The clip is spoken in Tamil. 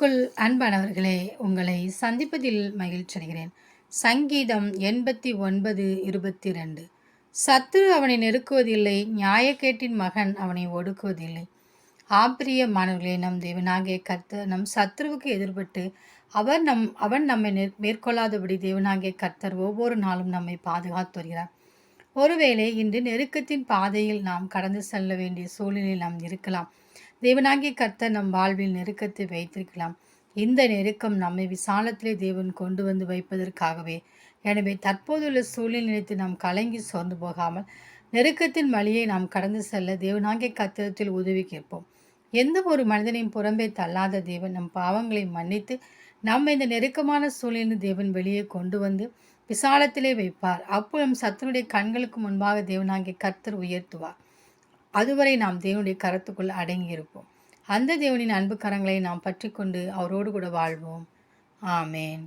கிறிஸ்துவுக்குள் அன்பானவர்களே, உங்களை சந்திப்பதில் மகிழ்ச்சி அடைகிறேன். சங்கீதம் 89:22. சத்துரு அவனை நெருக்குவதில்லை, நியாயக்கேட்டின் மகன் அவனை ஒடுக்குவதில்லை. பிரியமானவர்களே, நம் தேவனாகிய கர்த்தர் நம் சத்துருவுக்கு எதிர்பட்டு அவன் நம்மை மேற்கொள்ளாதபடி தேவனாகிய கர்த்தர் ஒவ்வொரு நாளும் நம்மை பாதுகாத்து வருகிறார். ஒருவேளை இன்று நெருக்கத்தின் பாதையில் நாம் கடந்து செல்ல வேண்டிய சூழ்நிலையில் நாம் இருக்கலாம். தேவனாகிய கர்த்தர் நம் வாழ்வில் நெருக்கத்தை வைத்திருக்கலாம். இந்த நெருக்கம் நம்மை விசாலத்திலே தேவன் கொண்டு வந்து வைப்பதற்காகவே. எனவே தற்போதுள்ள சூழ்நிலை நினைத்து நாம் கலங்கி சோர்ந்து போகாமல் நெருக்கத்தின் வழியை நாம் கடந்து செல்ல தேவனாகிய கர்த்தரிடத்தில் உதவி கேட்போம். எந்த ஒரு மனிதனையும் புறம்பே தள்ளாத தேவன் நம் பாவங்களை மன்னித்து நம்ம இந்த நெருக்கமான சூழ்நிலை தேவன் வெளியே கொண்டு வந்து விசாலத்திலே வைப்பார். அப்போ நம் சத்துருடைய கண்களுக்கு முன்பாக தேவனாகிய கர்த்தர் உயர்த்துவார். அதுவரை நாம் தேவனுடைய கரத்துக்குள் அடங்கியிருப்போம். அந்த தேவனின் அன்பு கரங்களை நாம் பற்றி கொண்டு அவரோடு கூட வாழ்வோம். ஆமேன்.